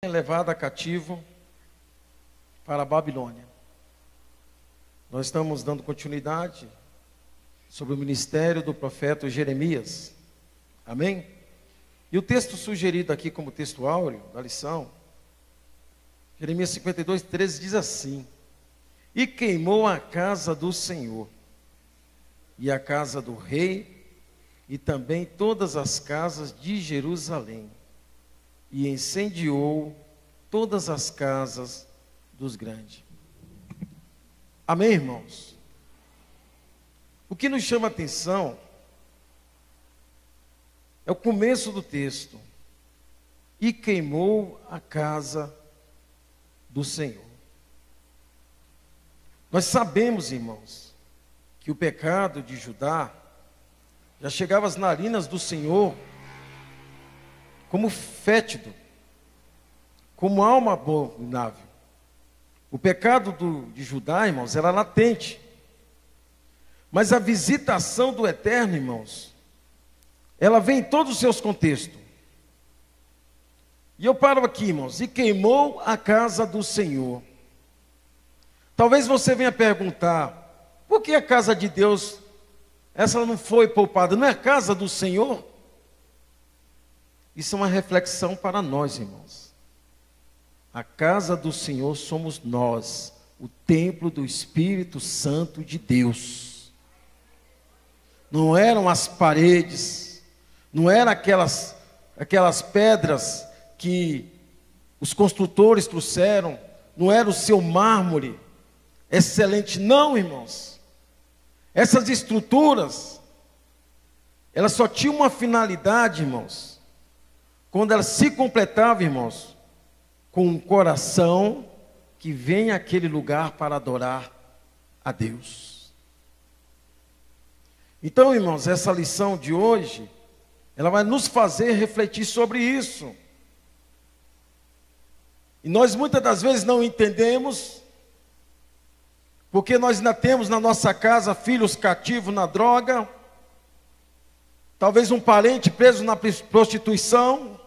Levada cativo para a Babilônia. Nós estamos dando continuidade sobre o ministério do profeta Jeremias. Amém? E o texto sugerido aqui como texto áureo da lição, Jeremias 52, 13, diz assim: E queimou a casa do Senhor, e a casa do rei, e também todas as casas de Jerusalém, e incendiou todas as casas dos grandes. Amém, irmãos? O que nos chama a atenção é o começo do texto. E queimou a casa do Senhor. Nós sabemos, irmãos, que o pecado de Judá já chegava às narinas do Senhor como fétido, como alma abominável. O pecado de Judá, irmãos, era latente. Mas a visitação do Eterno, irmãos, ela vem em todos os seus contextos. E eu paro aqui, irmãos, e queimou a casa do Senhor. Talvez você venha perguntar, por que a casa de Deus, essa não foi poupada? Não é a casa do Senhor? Isso é uma reflexão para nós, irmãos. A casa do Senhor somos nós, o templo do Espírito Santo de Deus. Não eram as paredes, não eram aquelas pedras que os construtores trouxeram, não era o seu mármore excelente, não, irmãos. Essas estruturas, elas só tinham uma finalidade, irmãos, quando ela se completava, irmãos, com um coração que vem àquele lugar para adorar a Deus. Então, irmãos, essa lição de hoje, ela vai nos fazer refletir sobre isso. E nós muitas das vezes não entendemos, porque nós ainda temos na nossa casa filhos cativos na droga, talvez um parente preso na prostituição,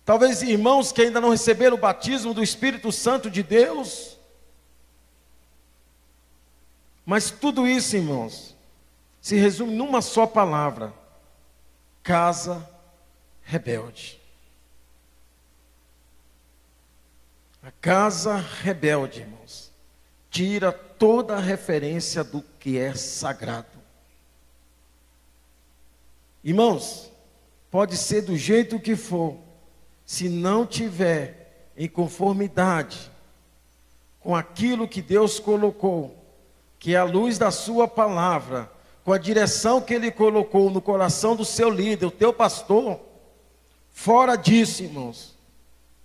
talvez irmãos que ainda não receberam o batismo do Espírito Santo de Deus. Mas tudo isso, irmãos, se resume numa só palavra: casa rebelde. A casa rebelde, irmãos, tira toda a referência do que é sagrado. Irmãos, pode ser do jeito que for, se não tiver em conformidade com aquilo que Deus colocou, que é a luz da sua palavra, com a direção que Ele colocou no coração do seu líder, o teu pastor, fora disso, irmãos,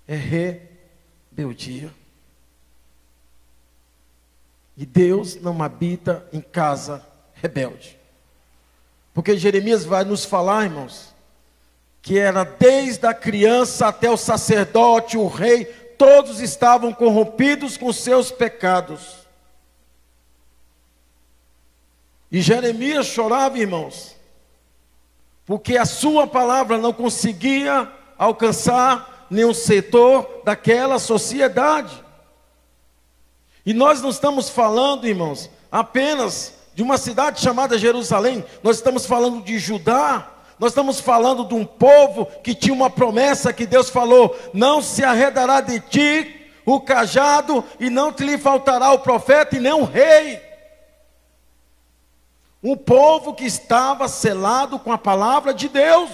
é rebeldia. E Deus não habita em casa rebelde. Porque Jeremias vai nos falar, irmãos, que era desde a criança até o sacerdote, o rei, todos estavam corrompidos com seus pecados. E Jeremias chorava, irmãos, porque a sua palavra não conseguia alcançar nenhum setor daquela sociedade. E nós não estamos falando, irmãos, apenas de uma cidade chamada Jerusalém. Nós estamos falando de Judá. Nós estamos falando de um povo que tinha uma promessa que Deus falou: não se arredará de ti o cajado, e não te lhe faltará o profeta e nem o rei. Um povo que estava selado com a palavra de Deus.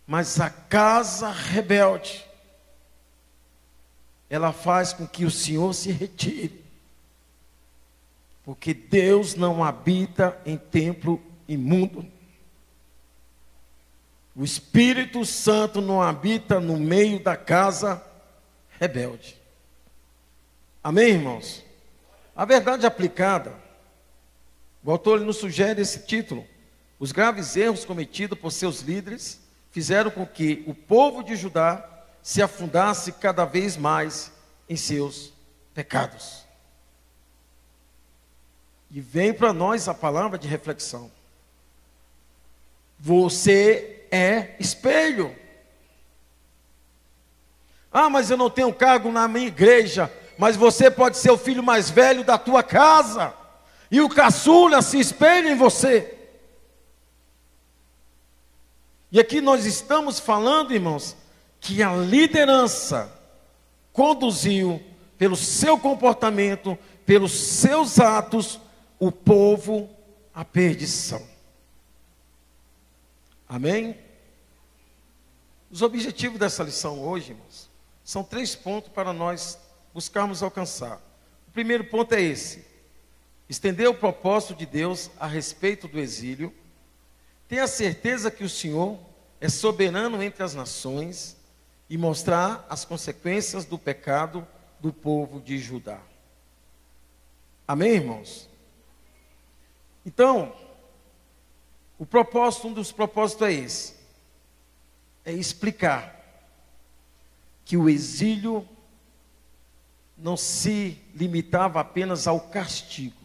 Mas a casa rebelde, ela faz com que o Senhor se retire. Porque Deus não habita em templo imundo. O Espírito Santo não habita no meio da casa rebelde. Amém, irmãos? A verdade aplicada, o autor nos sugere esse título: os graves erros cometidos por seus líderes fizeram com que o povo de Judá se afundasse cada vez mais em seus pecados. E vem para nós a palavra de reflexão: você é espelho. Ah, mas eu não tenho cargo na minha igreja. Mas você pode ser o filho mais velho da tua casa. E o caçula se espelha em você. E aqui nós estamos falando, irmãos, que a liderança conduziu, pelo seu comportamento, pelos seus atos, o povo à perdição. Amém? Os objetivos dessa lição hoje, irmãos, são 3 pontos para nós buscarmos alcançar. O primeiro ponto é esse: estender o propósito de Deus a respeito do exílio. Tenha certeza que o Senhor é soberano entre as nações e mostrar as consequências do pecado do povo de Judá. Amém, irmãos? Então, um dos propósitos é esse: é explicar que o exílio não se limitava apenas ao castigo,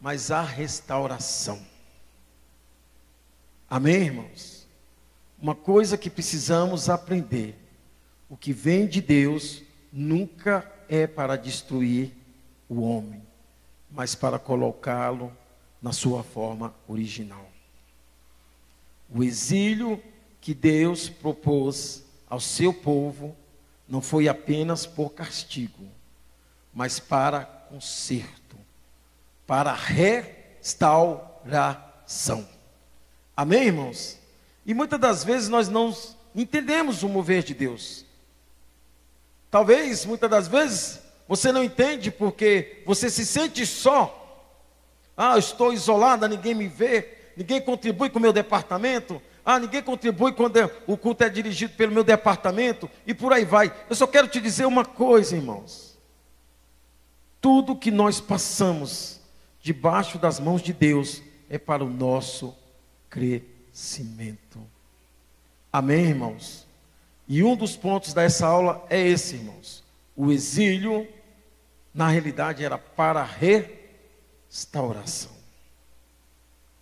mas à restauração. Amém, irmãos? Uma coisa que precisamos aprender: o que vem de Deus nunca é para destruir o homem, mas para colocá-lo na sua forma original. O exílio que Deus propôs ao seu povo não foi apenas por castigo, mas para conserto, para restauração. Amém, irmãos? E muitas das vezes nós não entendemos o mover de Deus. Talvez, muitas das vezes, você não entende porque você se sente só. Ah, eu estou isolada, ninguém me vê, ninguém contribui com o meu departamento. Ah, ninguém contribui quando o culto é dirigido pelo meu departamento, e por aí vai. Eu só quero te dizer uma coisa, irmãos. Tudo que nós passamos debaixo das mãos de Deus é para o nosso crescimento. Amém, irmãos? E um dos pontos dessa aula é esse, irmãos. O exílio, na realidade, era para restauração.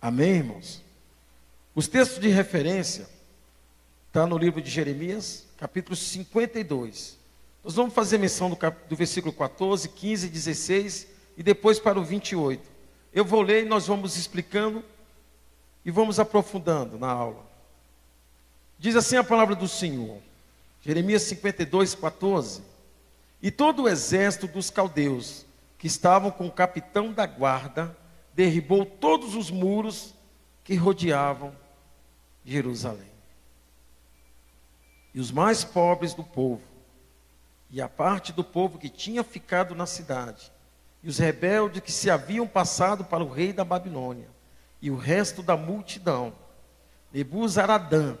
Amém, irmãos? Os textos de referência estão no livro de Jeremias, capítulo 52. Nós vamos fazer menção do versículo 14, 15, 16 e depois para o 28. Eu vou ler e nós vamos explicando e vamos aprofundando na aula. Diz assim a palavra do Senhor, Jeremias 52, 14. E todo o exército dos caldeus, que estavam com o capitão da guarda, derribou todos os muros que rodeavam Jerusalém. E os mais pobres do povo, e a parte do povo que tinha ficado na cidade, e os rebeldes que se haviam passado para o rei da Babilônia, e o resto da multidão, Nebuzaradã,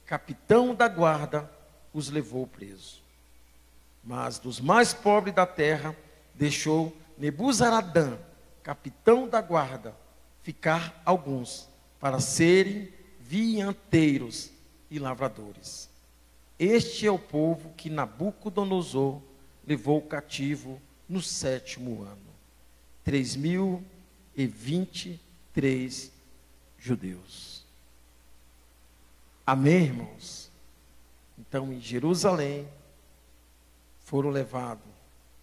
capitão da guarda, os levou preso. Mas dos mais pobres da terra, deixou Nebuzaradã, capitão da guarda, ficar alguns, para serem vianteiros e lavradores. Este é o povo que Nabucodonosor levou cativo no 7º ano. 3.023 judeus. Amém, irmãos? Então, em Jerusalém, foram levados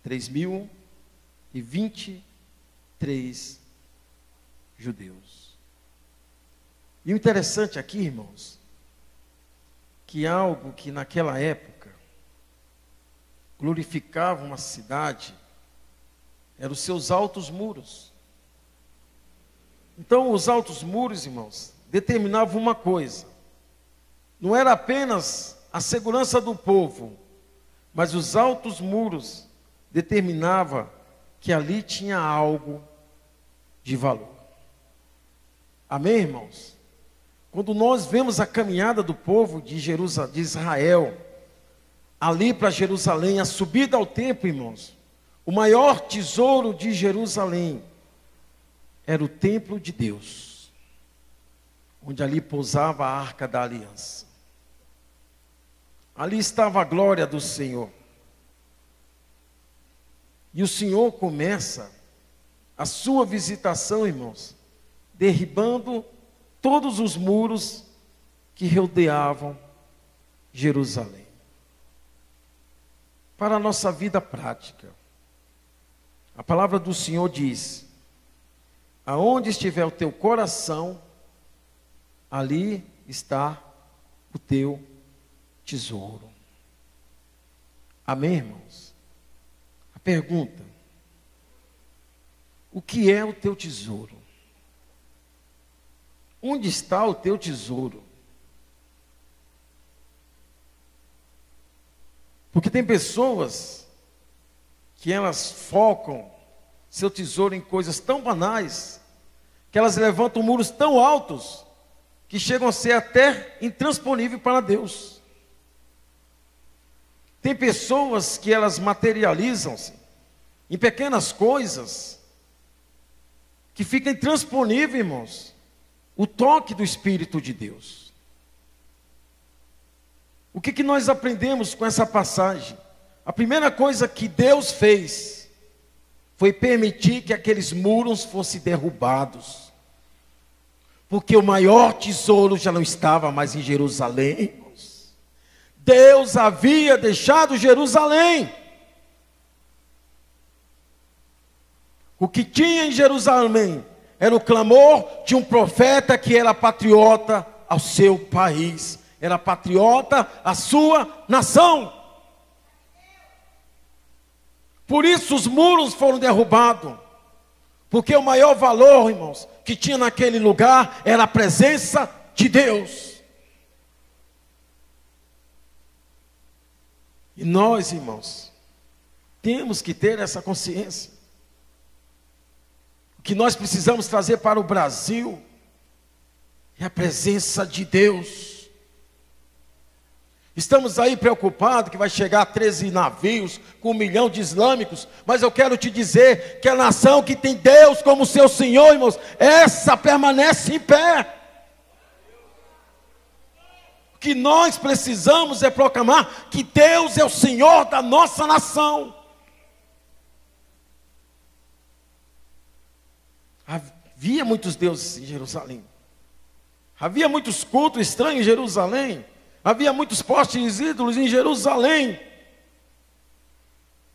3.023 judeus. E o interessante aqui, irmãos, que algo que naquela época glorificava uma cidade eram os seus altos muros. Então, os altos muros, irmãos, determinavam uma coisa: não era apenas a segurança do povo, mas os altos muros determinavam que ali tinha algo de valor. Amém, irmãos? Quando nós vemos a caminhada do povo de Israel, ali para Jerusalém, a subida ao templo, irmãos, o maior tesouro de Jerusalém era o templo de Deus, onde ali pousava a arca da aliança. Ali estava a glória do Senhor. E o Senhor começa a sua visitação, irmãos, derribando todos os muros que rodeavam Jerusalém. para a nossa vida prática. A palavra do Senhor diz: aonde estiver o teu coração, ali está o teu tesouro. Amém, irmãos? A pergunta: o que é o teu tesouro? Onde está o teu tesouro? Porque tem pessoas que elas focam seu tesouro em coisas tão banais, que elas levantam muros tão altos, que chegam a ser até intransponíveis para Deus. Tem pessoas que elas materializam-se em pequenas coisas, que fica intransponível, irmãos, o toque do Espírito de Deus. O que nós aprendemos com essa passagem? A primeira coisa que Deus fez foi permitir que aqueles muros fossem derrubados, porque o maior tesouro já não estava mais em Jerusalém, irmãos. Deus havia deixado Jerusalém. O que tinha em Jerusalém era o clamor de um profeta que era patriota ao seu país, era patriota à sua nação. Por isso os muros foram derrubados, porque o maior valor, irmãos, que tinha naquele lugar era a presença de Deus. E nós, irmãos, temos que ter essa consciência. O que nós precisamos trazer para o Brasil é a presença de Deus. Estamos aí preocupados que vai chegar 13 navios com 1 milhão de islâmicos, mas eu quero te dizer que a nação que tem Deus como seu Senhor, irmãos, essa permanece em pé. O que nós precisamos é proclamar que Deus é o Senhor da nossa nação. Havia muitos deuses em Jerusalém. Havia muitos cultos estranhos em Jerusalém. Havia muitos postes ídolos em Jerusalém.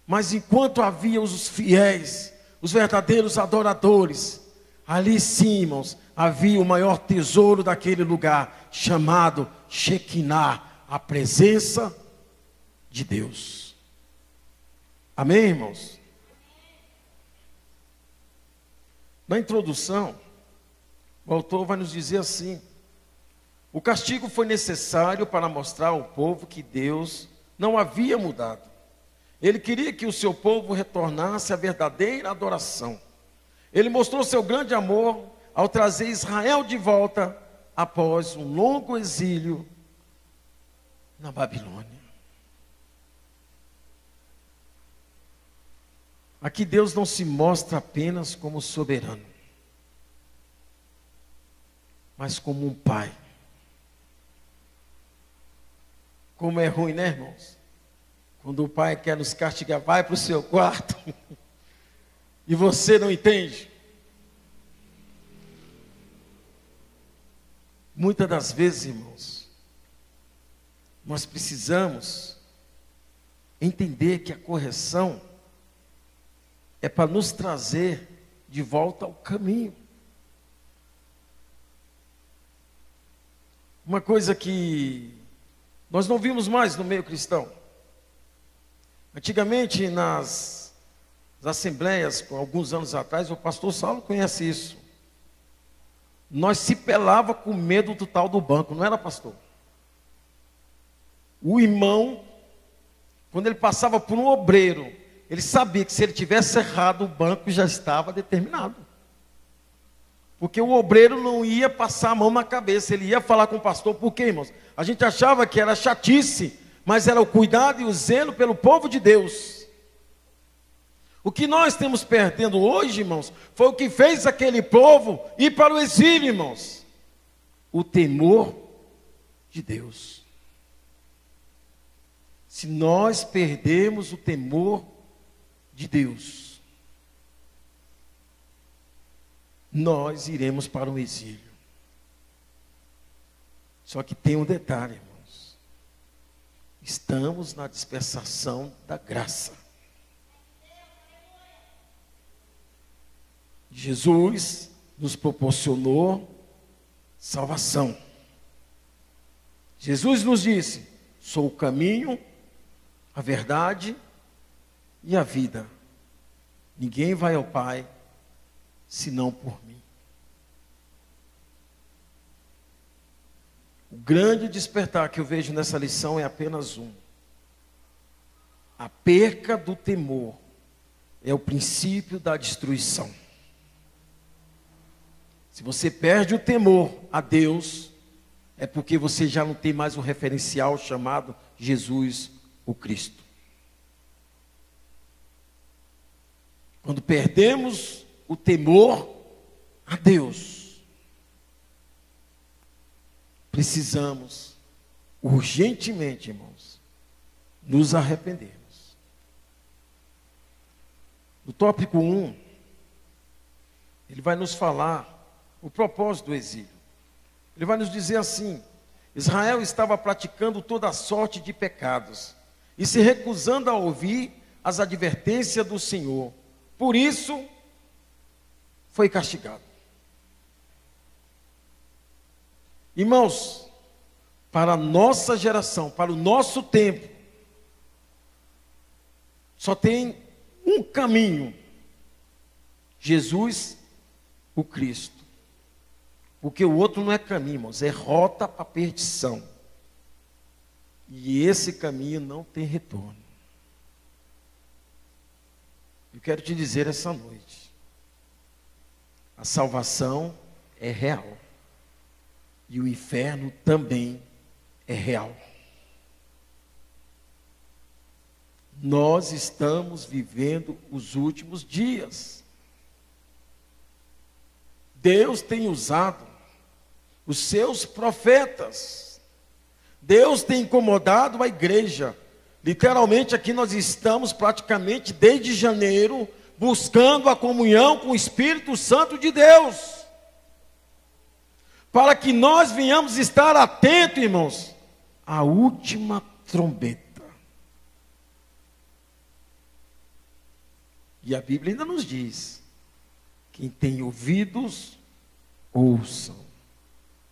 Mas enquanto havia os fiéis, os verdadeiros adoradores, ali sim, irmãos, havia o maior tesouro daquele lugar, chamado Shekinah, a presença de Deus. Amém, irmãos? Na introdução, o autor vai nos dizer assim: o castigo foi necessário para mostrar ao povo que Deus não havia mudado. Ele queria que o seu povo retornasse à verdadeira adoração. Ele mostrou seu grande amor ao trazer Israel de volta após um longo exílio na Babilônia. Aqui Deus não se mostra apenas como soberano, mas como um pai. Como é ruim, né, irmãos? Quando o pai quer nos castigar, vai para o seu quarto e você não entende. Muitas das vezes, irmãos, nós precisamos entender que a correção é para nos trazer de volta ao caminho. Uma coisa que nós não vimos mais no meio cristão. Antigamente, nas assembleias, alguns anos atrás, o pastor Saulo conhece isso. Nós se pelava com medo do tal do banco, não era, pastor? O irmão, quando ele passava por um obreiro, ele sabia que se ele tivesse errado, o banco já estava determinado. Porque o obreiro não ia passar a mão na cabeça, ele ia falar com o pastor. Por quê, irmãos? A gente achava que era chatice, mas era o cuidado e o zelo pelo povo de Deus. O que nós temos perdendo hoje, irmãos, foi o que fez aquele povo ir para o exílio, irmãos. O temor de Deus. Se nós perdemos o temor de Deus, nós iremos para o exílio. Só que tem um detalhe, irmãos. Estamos na dispensação da graça. Jesus nos proporcionou salvação. Jesus nos disse: sou o caminho, a verdade e a vida. Ninguém vai ao Pai senão por mim. O grande despertar que eu vejo nessa lição é apenas um. A perca do temor é o princípio da destruição. Se você perde o temor a Deus, é porque você já não tem mais um referencial chamado Jesus, o Cristo. Quando perdemos o temor a Deus, precisamos urgentemente, irmãos, nos arrependermos. No tópico 1, ele vai nos falar o propósito do exílio. Ele vai nos dizer assim: Israel estava praticando toda sorte de pecados e se recusando a ouvir as advertências do Senhor. Por isso, foi castigado. Irmãos, para a nossa geração, para o nosso tempo, só tem um caminho: Jesus, o Cristo. Porque o outro não é caminho, irmãos, é rota para a perdição. E esse caminho não tem retorno. Eu quero te dizer essa noite: a salvação é real. E o inferno também é real. Nós estamos vivendo os últimos dias. Deus tem usado os seus profetas. Deus tem incomodado a igreja. Literalmente aqui nós estamos praticamente desde janeiro buscando a comunhão com o Espírito Santo de Deus. Para que nós venhamos estar atentos, irmãos, à última trombeta. E a Bíblia ainda nos diz: quem tem ouvidos, ouçam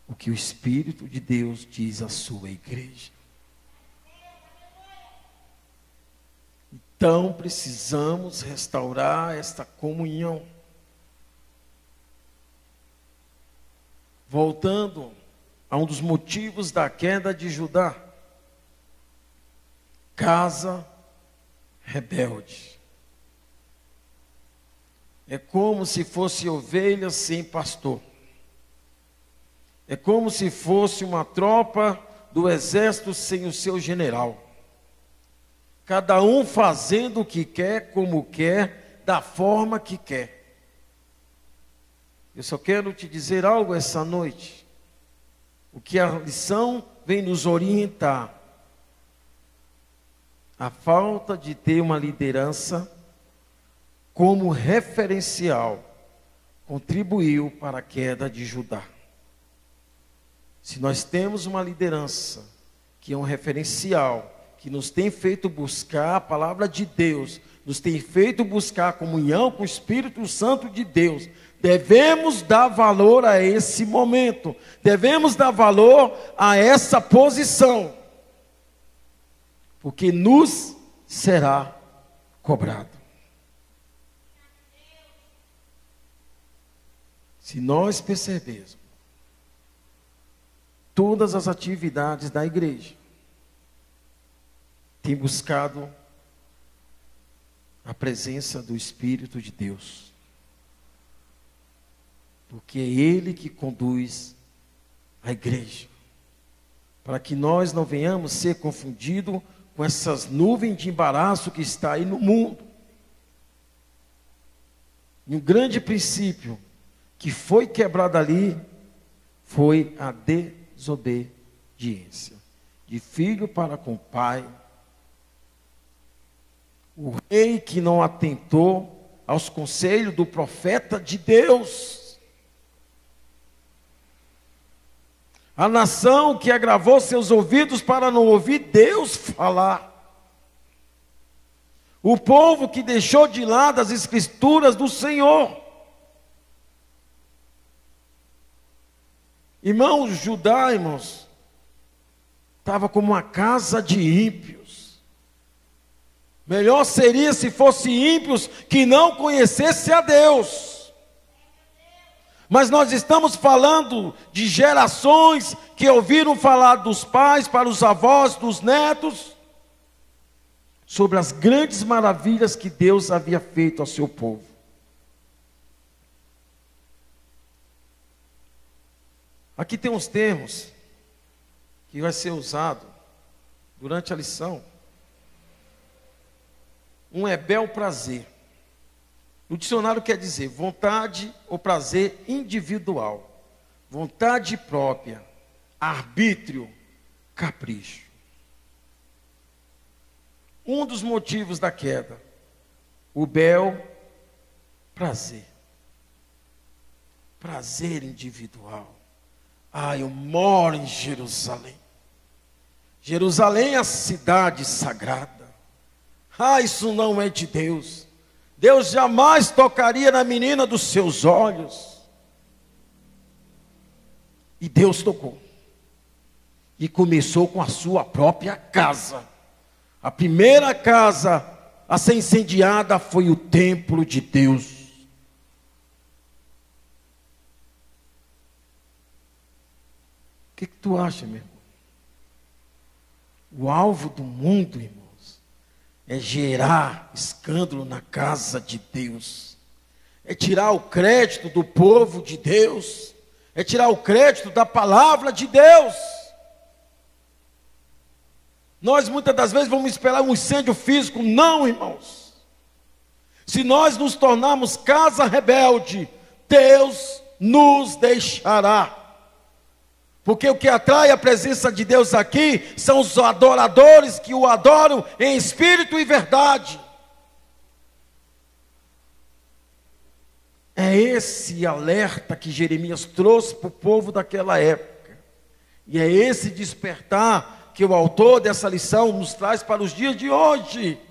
o que o Espírito de Deus diz à sua igreja. Então precisamos restaurar esta comunhão. Voltando a um dos motivos da queda de Judá: casa rebelde. É como se fosse ovelha sem pastor. É como se fosse uma tropa do exército sem o seu general. Cada um fazendo o que quer, como quer, da forma que quer. Eu só quero te dizer algo essa noite. O que a lição vem nos orientar: a falta de ter uma liderança como referencial contribuiu para a queda de Judá. Se nós temos uma liderança que é um referencial, que nos tem feito buscar a palavra de Deus, nos tem feito buscar a comunhão com o Espírito Santo de Deus, devemos dar valor a esse momento, devemos dar valor a essa posição, porque nos será cobrado. Se nós percebermos todas as atividades da igreja, tem buscado a presença do Espírito de Deus, porque é Ele que conduz a igreja, para que nós não venhamos ser confundidos com essas nuvens de embaraço que está aí no mundo. E um grande princípio que foi quebrado ali foi a desobediência de filho para com o pai. O rei que não atentou aos conselhos do profeta de Deus. A nação que agravou seus ouvidos para não ouvir Deus falar. O povo que deixou de lado as escrituras do Senhor. Irmãos, Judá, irmãos, estava como uma casa de ímpios. Melhor seria se fossem ímpios que não conhecessem a Deus. Mas nós estamos falando de gerações que ouviram falar dos pais para os avós, dos netos, sobre as grandes maravilhas que Deus havia feito ao seu povo. Aqui tem uns termos que vai ser usado durante a lição. Um é bel prazer. O dicionário quer dizer vontade ou prazer individual, vontade própria, arbítrio, capricho. Um dos motivos da queda, o bel prazer. Prazer individual. Eu moro em Jerusalém. Jerusalém é a cidade sagrada. Isso não é de Deus. Deus jamais tocaria na menina dos seus olhos. E Deus tocou. E começou com a sua própria casa. A primeira casa a ser incendiada foi o templo de Deus. O que tu acha, meu irmão? O alvo do mundo, irmãos, é gerar escândalo na casa de Deus. É tirar o crédito do povo de Deus. É tirar o crédito da palavra de Deus. Nós muitas das vezes vamos esperar um incêndio físico. Não, irmãos. Se nós nos tornarmos casa rebelde, Deus nos deixará. Porque o que atrai a presença de Deus aqui são os adoradores que o adoram em espírito e verdade. É esse alerta que Jeremias trouxe para o povo daquela época. E é esse despertar que o autor dessa lição nos traz para os dias de hoje.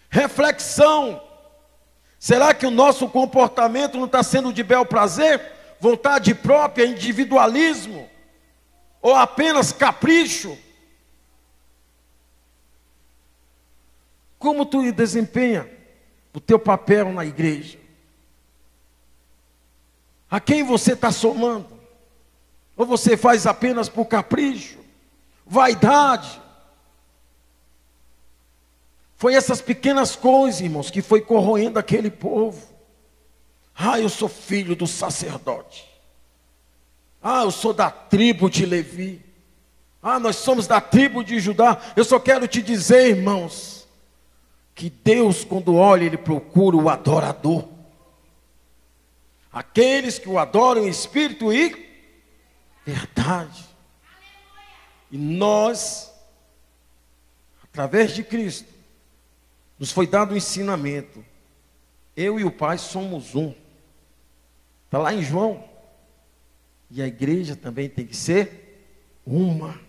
Reflexão. Será que o nosso comportamento não está sendo de bel prazer? Vontade própria, individualismo? Ou apenas capricho? Como tu desempenha o teu papel na igreja? A quem você está somando? Ou você faz apenas por capricho? Vaidade? Foi essas pequenas coisas, irmãos, que foi corroendo aquele povo. Eu sou filho do sacerdote. Eu sou da tribo de Levi. Nós somos da tribo de Judá. Eu só quero te dizer, irmãos, que Deus, quando olha, Ele procura o adorador. Aqueles que o adoram em espírito e verdade. E nós, através de Cristo, nos foi dado um ensinamento. Eu e o Pai somos um. Está lá em João. E a igreja também tem que ser uma.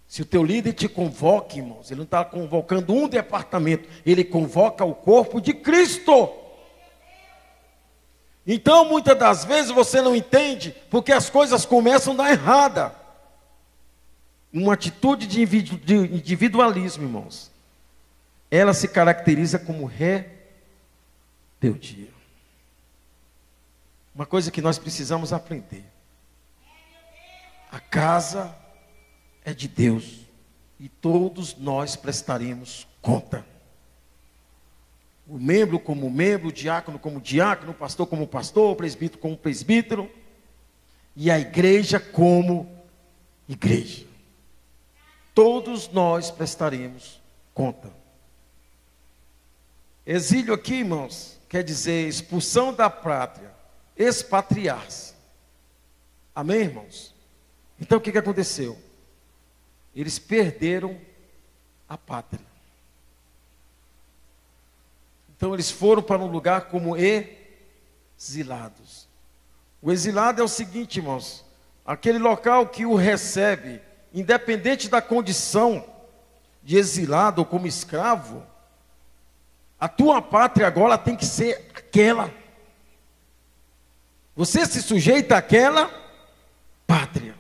Se o teu líder te convoca, irmãos, ele não está convocando um departamento, ele convoca o corpo de Cristo. Então, muitas das vezes você não entende, porque as coisas começam a dar errada. Uma atitude de individualismo, irmãos, ela se caracteriza como rebeldia. Uma coisa que nós precisamos aprender. A casa é de Deus e todos nós prestaremos conta. O membro como membro, o diácono como diácono, o pastor como pastor, o presbítero como presbítero e a igreja como igreja. Todos nós prestaremos conta. Exílio aqui, irmãos, quer dizer expulsão da pátria, expatriar-se. Amém, irmãos? Então o que aconteceu? Eles perderam a pátria. Então eles foram para um lugar como exilados. O exilado é o seguinte, irmãos, aquele local que o recebe, independente da condição de exilado ou como escravo, a tua pátria agora tem que ser aquela. Você se sujeita àquela pátria.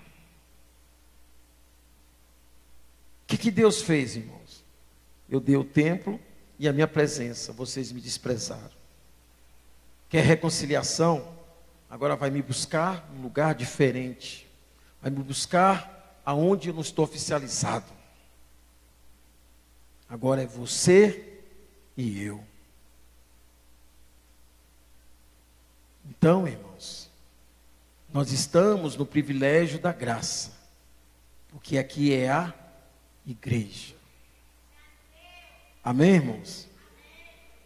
O que Deus fez, irmãos? Eu dei o templo e a minha presença, vocês me desprezaram. Quer reconciliação? Agora vai me buscar num lugar diferente. Vai me buscar aonde eu não estou oficializado. Agora é você e eu. Então, irmãos, nós estamos no privilégio da graça, porque aqui é a igreja. Amém, irmãos?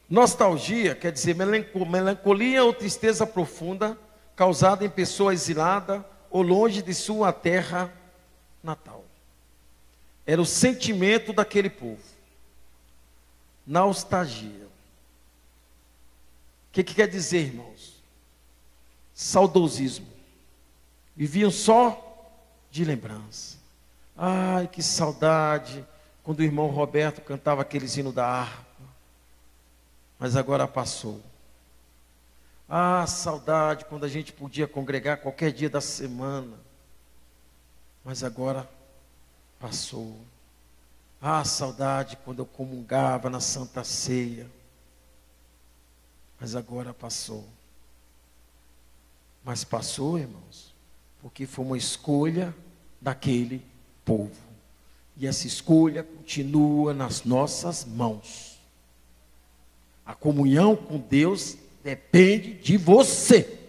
Nostalgia quer dizer melancolia ou tristeza profunda causada em pessoa exilada ou longe de sua terra natal. Era o sentimento daquele povo. Nostalgia. O que quer dizer, irmãos? Saudosismo. Viviam só de lembrança. Ai, que saudade quando o irmão Roberto cantava aquele hino da harpa. Mas agora passou. Ah, saudade quando a gente podia congregar qualquer dia da semana. Mas agora passou. Ah, saudade quando eu comungava na Santa Ceia. Mas agora passou. Mas passou, irmãos, porque foi uma escolha daquele povo. E essa escolha continua nas nossas mãos. A comunhão com Deus depende de você.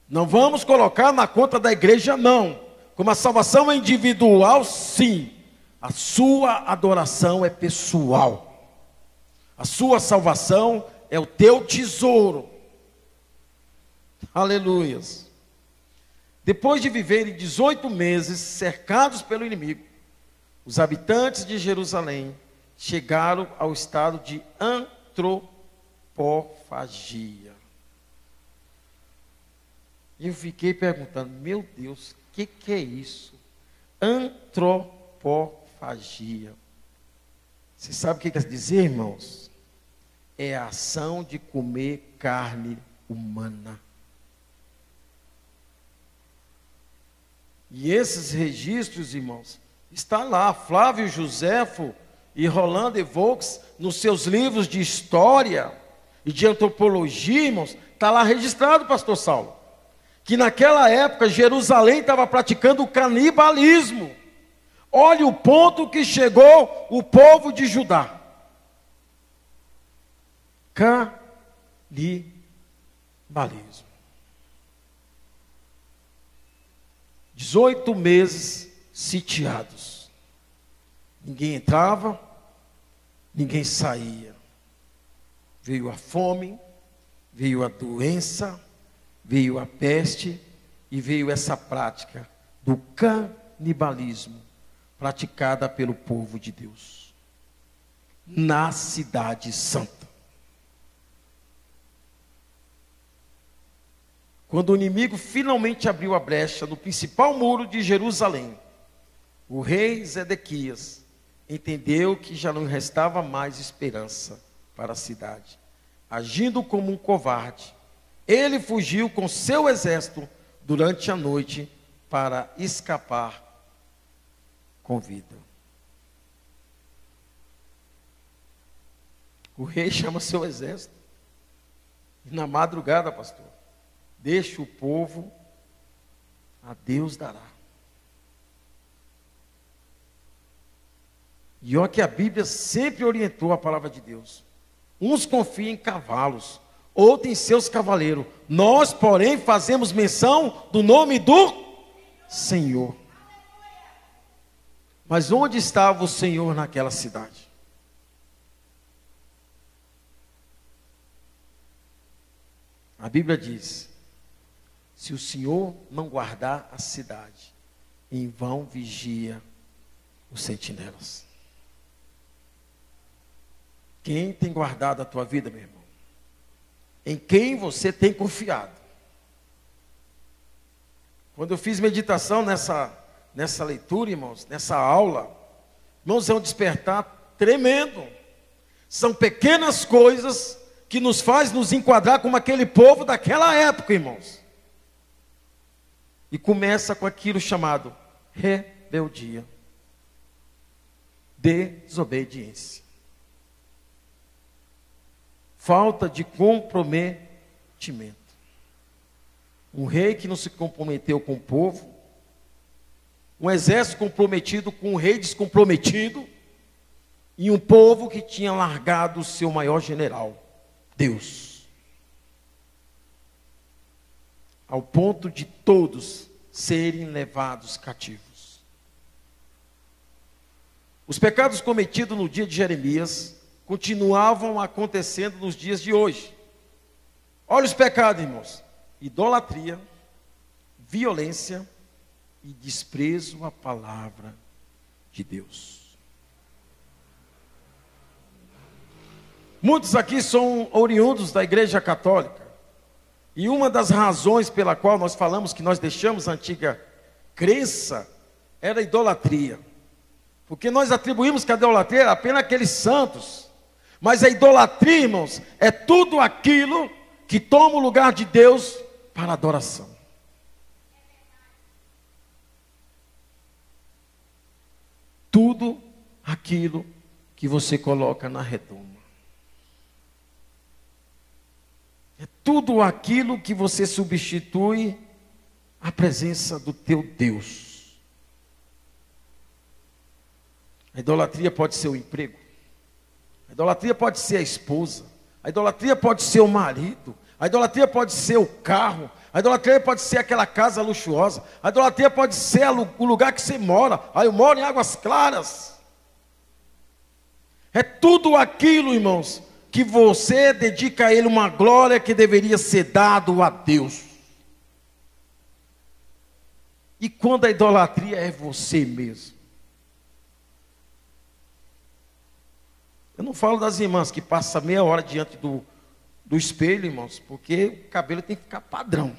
Não vamos colocar na conta da igreja, não. Como a salvação é individual, sim. A sua adoração é pessoal. A sua salvação é o teu tesouro. Aleluias. Depois de viverem 18 meses cercados pelo inimigo, os habitantes de Jerusalém chegaram ao estado de antropofagia. E eu fiquei perguntando, meu Deus, o que é isso? Antropofagia. Você sabe o que quer dizer, irmãos? É a ação de comer carne humana. E esses registros, irmãos, está lá, Flávio Josefo e Rolando Evox, nos seus livros de história e de antropologia, irmãos, está lá registrado, pastor Saulo, que naquela época Jerusalém estava praticando o canibalismo. Olha o ponto que chegou o povo de Judá. Canibalismo. 18 meses sitiados. Ninguém entrava, ninguém saía. Veio a fome, veio a doença, veio a peste e veio essa prática do canibalismo praticada pelo povo de Deus na cidade santa. Quando o inimigo finalmente abriu a brecha no principal muro de Jerusalém, o rei Zedequias entendeu que já não restava mais esperança para a cidade. Agindo como um covarde, ele fugiu com seu exército durante a noite para escapar com vida. O rei chama seu exército. E na madrugada, pastor, deixa o povo, a Deus dará. E olha que a Bíblia sempre orientou a palavra de Deus. Uns confiam em cavalos, outros em seus cavaleiros. Nós, porém, fazemos menção do nome do Senhor. Mas onde estava o Senhor naquela cidade? A Bíblia diz: se o Senhor não guardar a cidade, em vão vigia os sentinelas. Quem tem guardado a tua vida, meu irmão? em quem você tem confiado. Quando eu fiz meditação nessa leitura, irmãos, nessa aula, irmãos, é um despertar tremendo. São pequenas coisas que nos faz nos enquadrar como aquele povo daquela época, irmãos. E começa com aquilo chamado rebeldia, desobediência, falta de comprometimento. Um rei que não se comprometeu com o povo, um exército comprometido com um rei descomprometido, e um povo que tinha largado o seu maior general, Deus, ao ponto de todos serem levados cativos. Os pecados cometidos no dia de Jeremias continuavam acontecendo nos dias de hoje. Olha os pecados, irmãos: idolatria, violência e desprezo à palavra de Deus. Muitos aqui são oriundos da Igreja Católica. E uma das razões pela qual nós falamos que nós deixamos a antiga crença era a idolatria. Porque nós atribuímos que a idolatria era apenas aqueles santos. Mas a idolatria, irmãos, é tudo aquilo que toma o lugar de Deus para adoração. Tudo aquilo que você coloca na redoma. É tudo aquilo que você substitui à presença do teu Deus. A idolatria pode ser o emprego. A idolatria pode ser a esposa. A idolatria pode ser o marido. A idolatria pode ser o carro. A idolatria pode ser aquela casa luxuosa. A idolatria pode ser o lugar que você mora. Eu moro em Águas Claras. É tudo aquilo, irmãos, que você dedica a ele uma glória que deveria ser dado a Deus. E quando a idolatria é você mesmo. Eu não falo das irmãs que passam meia hora diante do espelho, irmãos, porque o cabelo tem que ficar padrão.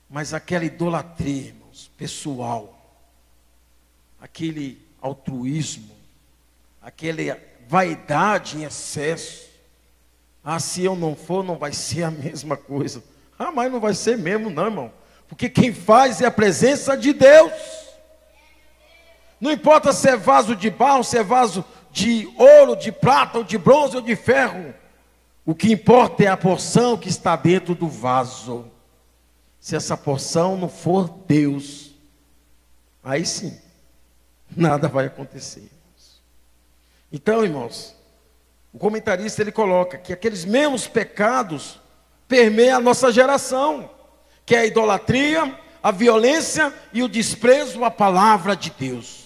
Mas aquela idolatria, irmãos, pessoal, aquele altruísmo, aquela vaidade em excesso. Se eu não for, não vai ser a mesma coisa. Mas não vai ser mesmo não, irmão. Porque quem faz é a presença de Deus. Não importa se é vaso de barro, se é vaso de ouro, de prata, ou de bronze, ou de ferro. O que importa é a porção que está dentro do vaso. Se essa porção não for Deus, aí sim, nada vai acontecer. Então, irmãos, o comentarista ele coloca que aqueles mesmos pecados permeiam a nossa geração, que é a idolatria, a violência e o desprezo à palavra de Deus.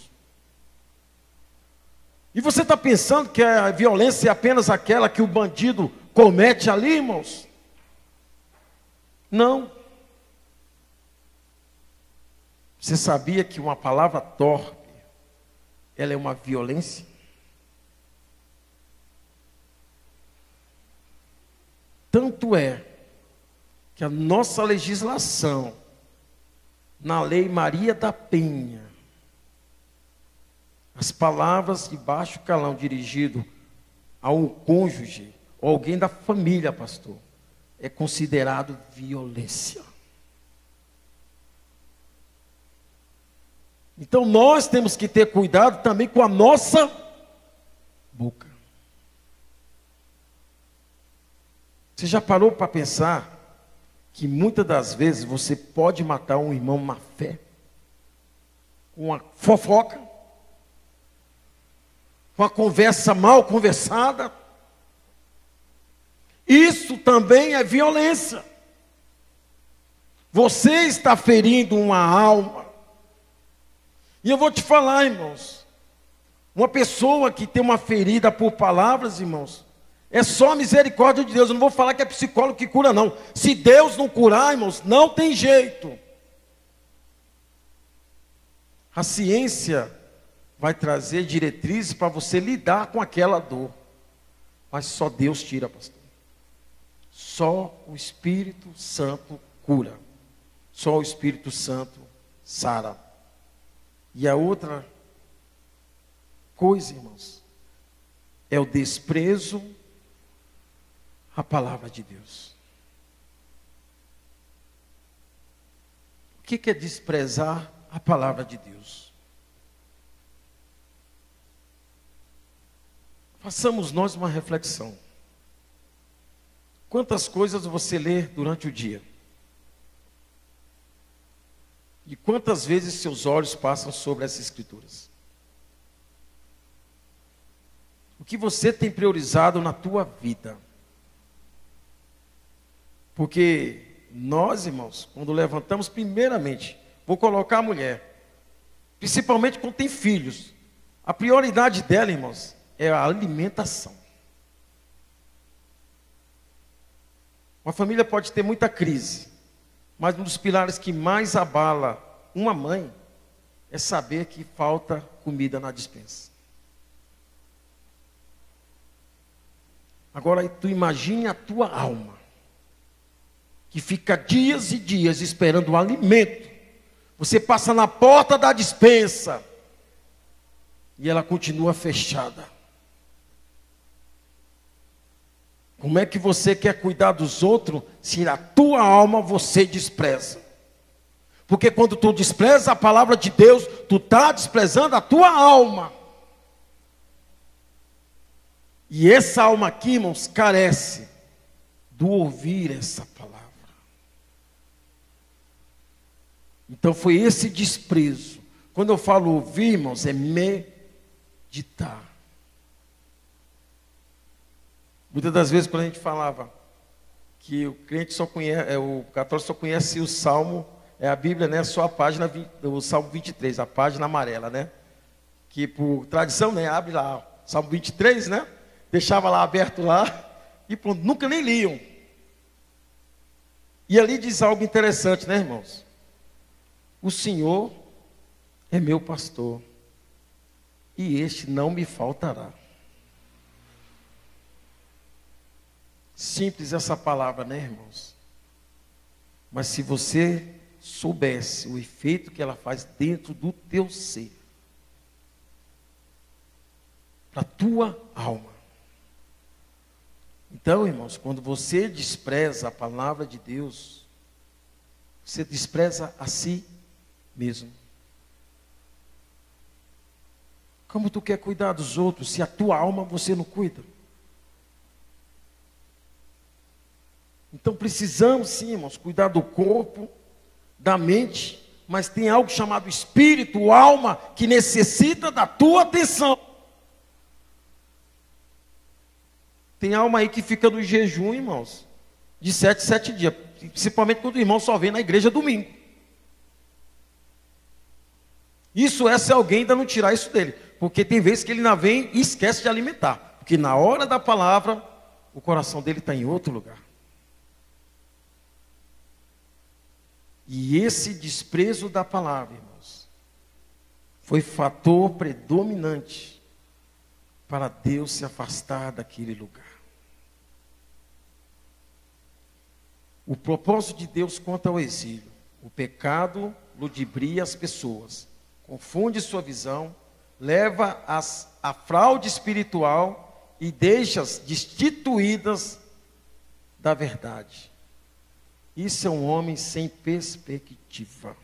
E você está pensando que a violência é apenas aquela que o bandido comete ali, irmãos? Não. Você sabia que uma palavra torpe, ela é uma violência? Tanto é que a nossa legislação, na Lei Maria da Penha, as palavras de baixo calão dirigido a um cônjuge ou alguém da família, pastor, é considerado violência. Então nós temos que ter cuidado também com a nossa boca. Você já parou para pensar que muitas das vezes você pode matar um irmão na fé, com uma fofoca, com uma conversa mal conversada? Isso também é violência. Você está ferindo uma alma. E eu vou te falar, irmãos, uma pessoa que tem uma ferida por palavras, irmãos, é só a misericórdia de Deus. Eu não vou falar que é psicólogo que cura, não. Se Deus não curar, irmãos, não tem jeito. A ciência vai trazer diretrizes para você lidar com aquela dor. Mas só Deus tira, pastor. Só o Espírito Santo cura. Só o Espírito Santo sara. E a outra coisa, irmãos, é o desprezo à palavra de Deus. O que é desprezar a palavra de Deus? Façamos nós uma reflexão. Quantas coisas você lê durante o dia? E quantas vezes seus olhos passam sobre essas escrituras? O que você tem priorizado na tua vida? Porque nós, irmãos, quando levantamos, primeiramente, vou colocar a mulher, principalmente quando tem filhos, a prioridade dela, irmãos, é a alimentação. Uma família pode ter muita crise, mas um dos pilares que mais abala uma mãe é saber que falta comida na despensa. Agora, tu imagine a tua alma, que fica dias e dias esperando o alimento. Você passa na porta da despensa e ela continua fechada. Como é que você quer cuidar dos outros se a tua alma você despreza? Porque quando tu despreza a palavra de Deus, tu está desprezando a tua alma. E essa alma aqui, irmãos, carece do ouvir essa palavra. Então foi esse desprezo. Quando eu falo ouvir, irmãos, é meditar. Muitas das vezes quando a gente falava que o crente só conhece, o católico só conhece o Salmo, a Bíblia, né, só a página, o Salmo 23, a página amarela, né? Que por tradição, né, abre lá, Salmo 23, né? Deixava lá aberto lá e pronto, nunca nem liam. E ali diz algo interessante, né, irmãos? O Senhor é meu pastor e este não me faltará. Simples essa palavra, né, irmãos? Mas se você soubesse o efeito que ela faz dentro do teu ser, para a tua alma. Então, irmãos, quando você despreza a palavra de Deus, você despreza a si mesmo. Como tu quer cuidar dos outros se a tua alma você não cuida? Então precisamos sim, irmãos, cuidar do corpo, da mente, mas tem algo chamado espírito, alma, que necessita da tua atenção. Tem alma aí que fica no jejum, irmãos, de 7 dias, principalmente quando o irmão só vem na igreja domingo. Isso é se alguém ainda não tirar isso dele, porque tem vezes que ele ainda vem e esquece de alimentar, porque na hora da palavra, o coração dele está em outro lugar. E esse desprezo da palavra, irmãos, foi fator predominante para Deus se afastar daquele lugar. O propósito de Deus quanto ao exílio: o pecado ludibria as pessoas, confunde sua visão, leva à fraude espiritual e deixa-as destituídas da verdade. Isso é um homem sem perspectiva.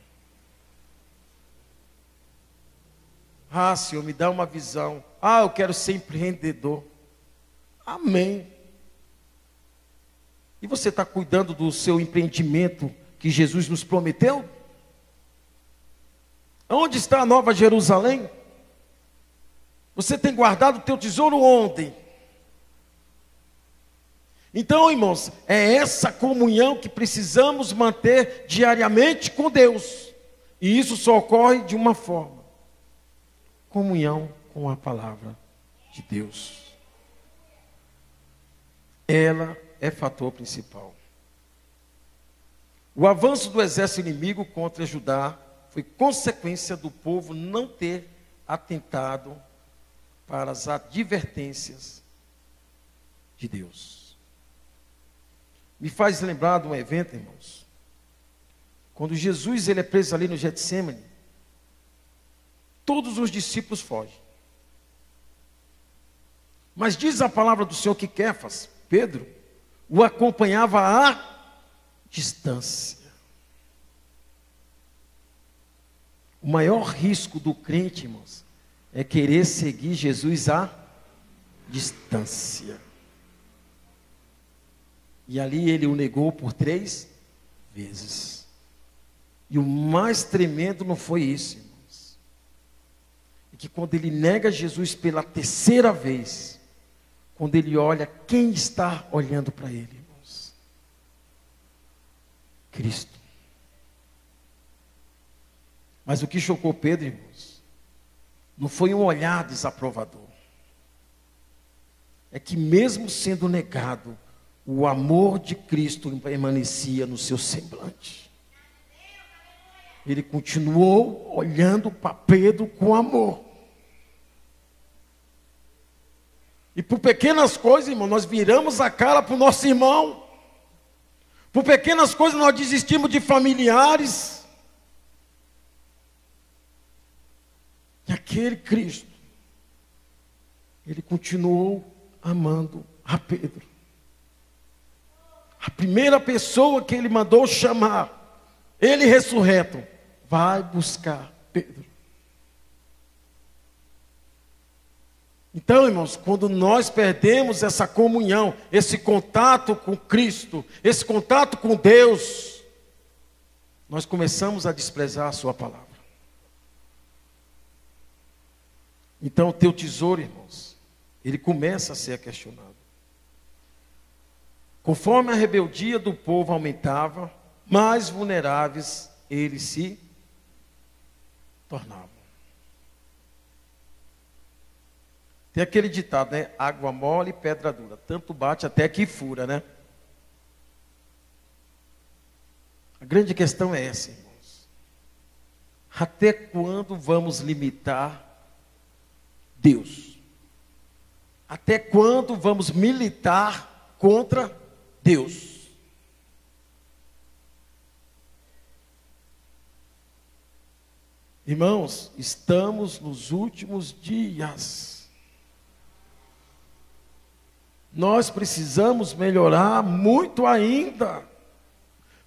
Ah, Senhor, me dá uma visão. Ah, eu quero ser empreendedor. Amém. E você está cuidando do seu empreendimento que Jesus nos prometeu? Onde está a Nova Jerusalém? Você tem guardado o teu tesouro onde? Então, irmãos, é essa comunhão que precisamos manter diariamente com Deus. E isso só ocorre de uma forma: comunhão com a palavra de Deus. Ela é fator principal. O avanço do exército inimigo contra Judá foi consequência do povo não ter atentado para as advertências de Deus. me faz lembrar de um evento, irmãos. Quando Jesus ele é preso ali no Getsêmani, todos os discípulos fogem. Mas diz a palavra do Senhor que Quefas, Pedro, o acompanhava à distância. O maior risco do crente, irmãos, é querer seguir Jesus à distância. E ali ele o negou por 3 vezes. E o mais tremendo não foi isso, irmãos. É que quando ele nega Jesus pela 3ª vez, quando ele olha, quem está olhando para ele, irmãos? Cristo. Mas o que chocou Pedro, irmãos, não foi um olhar desaprovador. É que mesmo sendo negado, o amor de Cristo permanecia no seu semblante. Ele continuou olhando para Pedro com amor. E por pequenas coisas, irmão, nós viramos a cara para o nosso irmão. Por pequenas coisas nós desistimos de familiares. E aquele Cristo, ele continuou amando a Pedro. A primeira pessoa que ele mandou chamar, ele ressurreto, vai buscar Pedro. Então, irmãos, quando nós perdemos essa comunhão, esse contato com Cristo, esse contato com Deus, nós começamos a desprezar a sua palavra. Então, o teu tesouro, irmãos, ele começa a ser questionado. Conforme a rebeldia do povo aumentava, mais vulneráveis eles se tornavam. Tem aquele ditado, né? Água mole e pedra dura. Tanto bate até que fura, né? A grande questão é essa, irmãos. Até quando vamos limitar Deus? Até quando vamos militar contra Deus? Irmãos, estamos nos últimos dias. Nós precisamos melhorar muito ainda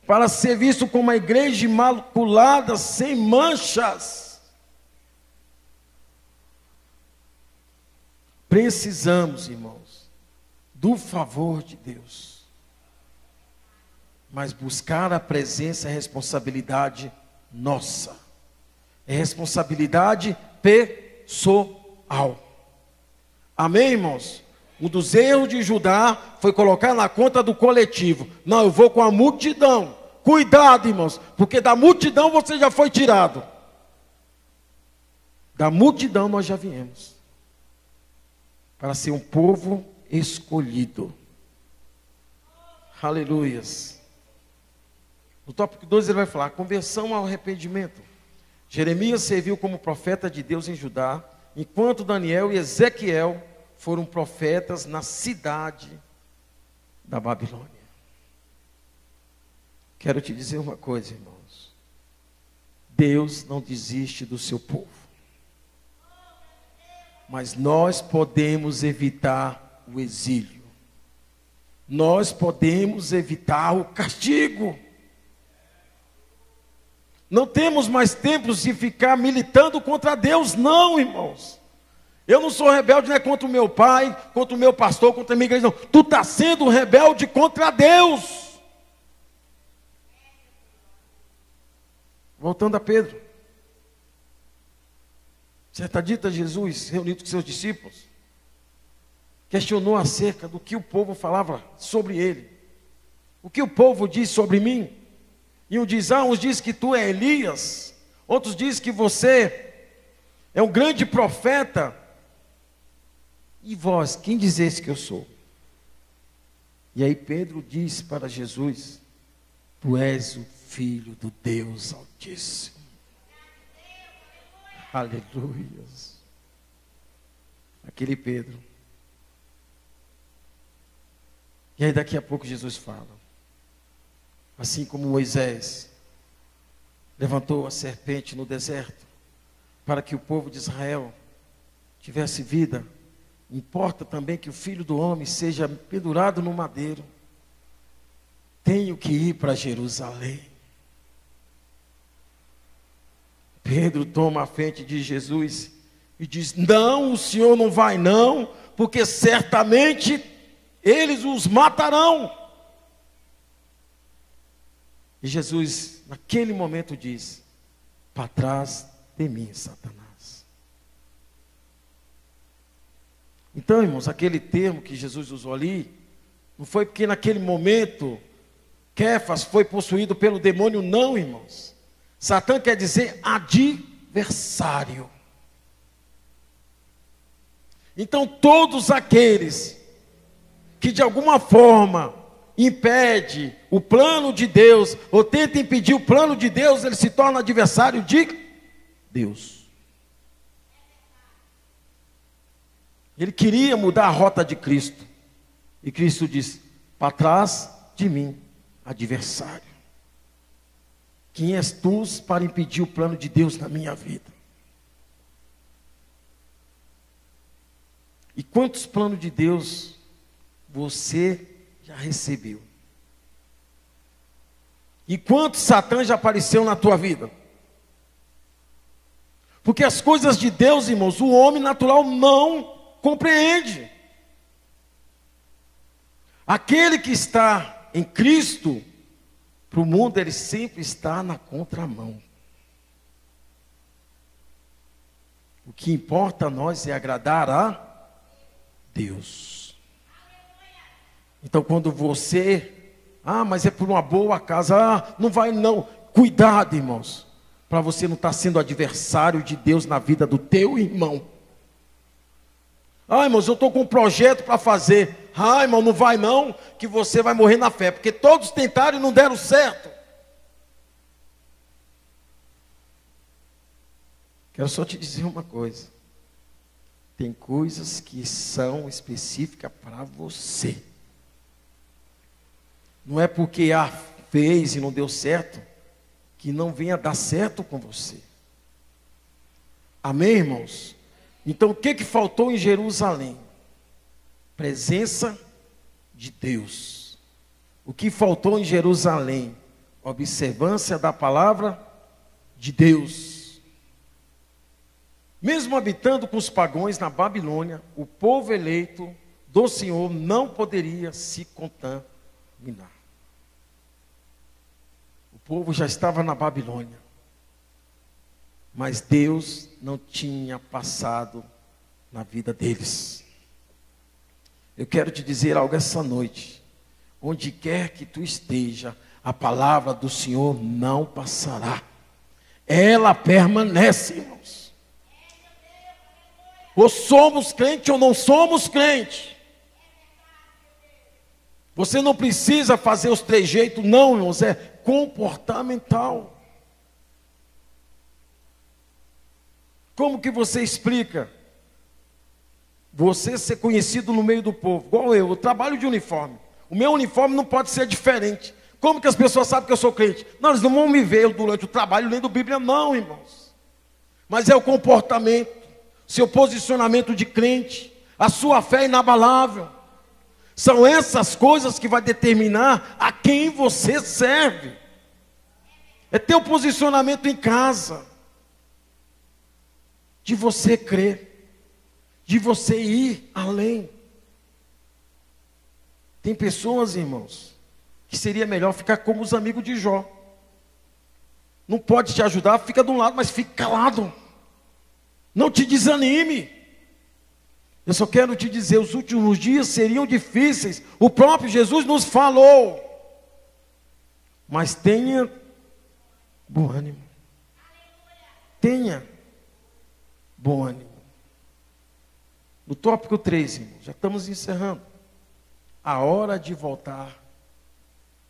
para ser visto como uma igreja imaculada, sem manchas. Precisamos, irmãos, do favor de Deus. Mas buscar a presença é responsabilidade nossa. É responsabilidade pessoal. Amém, irmãos? Um dos erros de Judá foi colocar na conta do coletivo. Não, eu vou com a multidão. Cuidado, irmãos, porque da multidão você já foi tirado. Da multidão nós já viemos. Para ser um povo escolhido. Aleluias. No tópico 2 ele vai falar, conversão ao arrependimento. Jeremias serviu como profeta de Deus em Judá, enquanto Daniel e Ezequiel foram profetas na cidade da Babilônia. Quero te dizer uma coisa, irmãos. Deus não desiste do seu povo. Mas nós podemos evitar o exílio. Nós podemos evitar o castigo. Não temos mais tempo de ficar militando contra Deus, não, irmãos. Eu não sou rebelde, não é contra o meu pai, contra o meu pastor, contra a minha igreja, não. Tu está sendo rebelde contra Deus. Voltando a Pedro. Certa dita, Jesus, reunido com seus discípulos, questionou acerca do que o povo falava sobre ele. O que o povo diz sobre mim? E uns diz que tu é Elias, outros diz que você é um grande profeta. E vós, quem dizes que eu sou? E aí Pedro disse para Jesus, tu és o Filho do Deus Altíssimo. Aleluias. Aquele Pedro. E aí daqui a pouco Jesus fala, Assim como Moisés levantou a serpente no deserto para que o povo de Israel tivesse vida, importa também que o Filho do Homem seja pendurado no madeiro. Tenho que ir para Jerusalém. Pedro toma a frente de Jesus e diz: não, o Senhor não vai não, porque certamente eles os matarão. E Jesus, naquele momento, diz: para trás de mim, Satanás. Então, irmãos, aquele termo que Jesus usou ali, não foi porque naquele momento Kéfas foi possuído pelo demônio, não, irmãos. Satã quer dizer adversário. Então, todos aqueles que de alguma forma impede o plano de Deus, ou tenta impedir o plano de Deus, ele se torna adversário de Deus. Ele queria mudar a rota de Cristo, e Cristo disse: para trás de mim, adversário. Quem és tu para impedir o plano de Deus na minha vida? E quantos planos de Deus você já recebeu? E quantos Satã já apareceu na tua vida? Porque as coisas de Deus, irmãos, o homem natural não compreende. Aquele que está em Cristo, para o mundo ele sempre está na contramão. O que importa a nós é agradar a Deus. Então quando você, mas é por uma boa causa, não vai não. Cuidado, irmãos, para você não estar sendo adversário de Deus na vida do teu irmão. Irmãos, eu estou com um projeto para fazer. Irmão, não vai não, que você vai morrer na fé, porque todos tentaram e não deram certo. Quero só te dizer uma coisa. Tem coisas que são específicas para você. Não é porque fez e não deu certo, que não venha dar certo com você. Amém, irmãos? Então o que faltou em Jerusalém? Presença de Deus. O que faltou em Jerusalém? Observância da palavra de Deus. Mesmo habitando com os pagãos na Babilônia, o povo eleito do Senhor não poderia se contaminar. O povo já estava na Babilônia, mas Deus não tinha passado na vida deles. Eu quero te dizer algo essa noite. Onde quer que tu esteja, a palavra do Senhor não passará. Ela permanece, irmãos. Ou somos crente ou não somos crente. Você não precisa fazer os trejeitos, não, irmãos. É comportamental. Como que você explica você ser conhecido no meio do povo? Igual eu trabalho de uniforme. O meu uniforme não pode ser diferente. Como que as pessoas sabem que eu sou crente? Não, eles não vão me ver durante o trabalho lendo Bíblia, não, irmãos. Mas é o comportamento, seu posicionamento de crente, a sua fé inabalável. São essas coisas que vai determinar a quem você serve. É teu posicionamento em casa, de você crer, de você ir além. Tem pessoas, irmãos, que seria melhor ficar como os amigos de Jó. Não pode te ajudar, fica de um lado, mas fica calado. Não te desanime. Eu só quero te dizer, os últimos dias seriam difíceis. O próprio Jesus nos falou. Mas tenha bom ânimo. Tenha bom ânimo. No tópico 3, irmãos, já estamos encerrando. A hora de voltar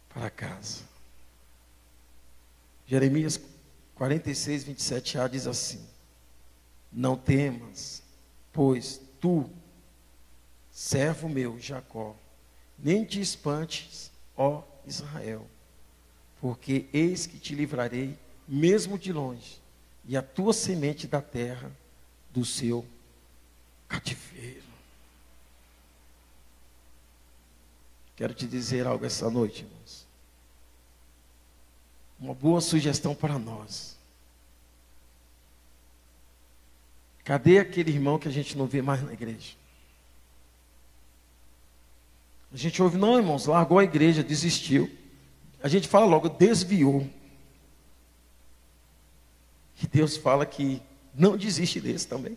para casa. Jeremias 46, 27a diz assim: não temas, pois tu, servo meu, Jacó, nem te espantes, ó Israel, porque eis que te livrarei, mesmo de longe, e a tua semente da terra do seu cativeiro. Quero te dizer algo essa noite, irmãos. Uma boa sugestão para nós. Cadê aquele irmão que a gente não vê mais na igreja? A gente ouve, não, irmãos, largou a igreja, desistiu. A gente fala logo, desviou. E Deus fala que não desiste desse também.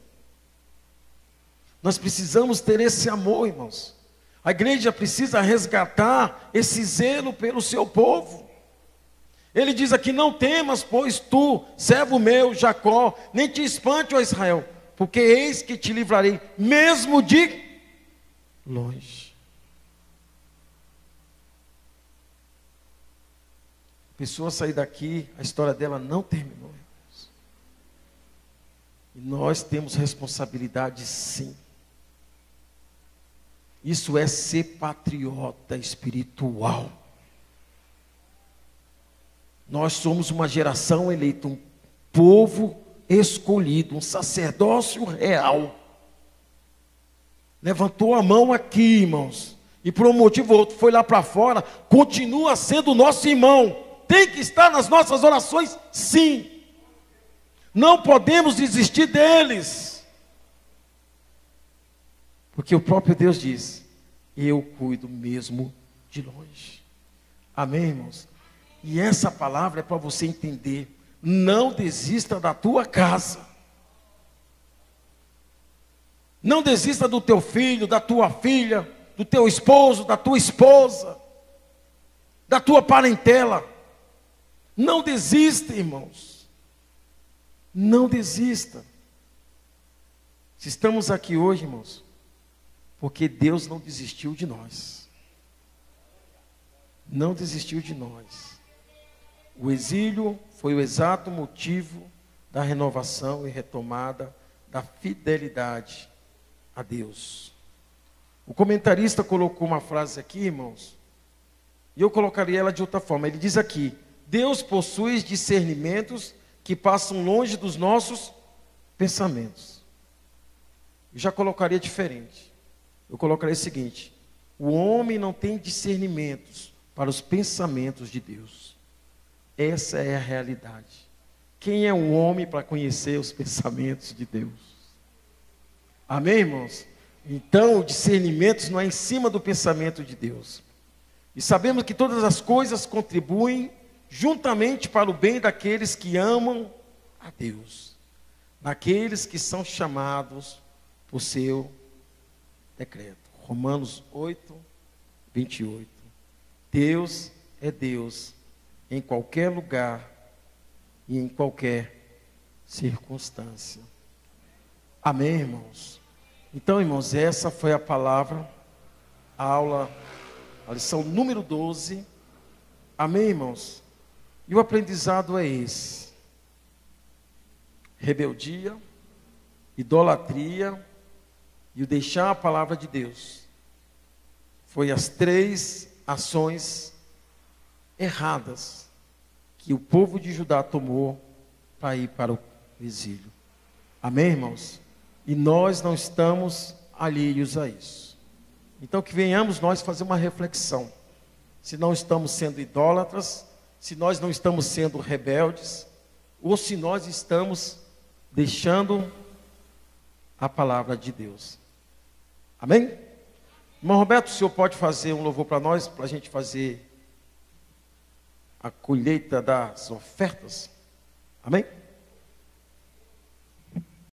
Nós precisamos ter esse amor, irmãos. A igreja precisa resgatar esse zelo pelo seu povo. Ele diz aqui, não temas, pois tu, servo meu, Jacó, nem te espante, ó Israel, porque eis que te livrarei, mesmo de longe. A pessoa sair daqui, a história dela não terminou, irmãos. E nós temos responsabilidade, sim. Isso é ser patriota espiritual. Nós somos uma geração eleita, um povo escolhido, um sacerdócio real. Levantou a mão aqui, irmãos, e por um motivo ou outro foi lá para fora, continua sendo nosso irmão. Tem que estar nas nossas orações, sim. Não podemos desistir deles. Porque o próprio Deus diz, eu cuido mesmo de longe. Amém, irmãos? E essa palavra é para você entender. Não desista da tua casa. Não desista do teu filho, da tua filha, do teu esposo, da tua esposa, da tua parentela. Não desista, irmãos. Não desista. Se estamos aqui hoje, irmãos, porque Deus não desistiu de nós. Não desistiu de nós. O exílio foi o exato motivo da renovação e retomada da fidelidade a Deus. O comentarista colocou uma frase aqui, irmãos, e eu colocaria ela de outra forma. Ele diz aqui, Deus possui discernimentos que passam longe dos nossos pensamentos. Eu já colocaria diferente. Eu colocaria o seguinte, o homem não tem discernimentos para os pensamentos de Deus. Essa é a realidade. Quem é o homem para conhecer os pensamentos de Deus? Amém, irmãos? Então, o discernimento não é em cima do pensamento de Deus. E sabemos que todas as coisas contribuem juntamente para o bem daqueles que amam a Deus, daqueles que são chamados por seu decreto. Romanos 8, 28. Deus é Deus em qualquer lugar e em qualquer circunstância. Amém, irmãos? Então, irmãos, essa foi a palavra, a aula, a lição número 12. Amém, irmãos? E o aprendizado é esse: rebeldia, idolatria e o deixar a palavra de Deus. Foi as 3 ações erradas que o povo de Judá tomou para ir para o exílio. Amém, irmãos? E nós não estamos alheios a isso. Então que venhamos nós fazer uma reflexão. Se não estamos sendo idólatras, se nós não estamos sendo rebeldes, ou se nós estamos deixando a palavra de Deus. Amém? Irmão Roberto, o senhor pode fazer um louvor para nós, para a gente fazer a colheita das ofertas? Amém?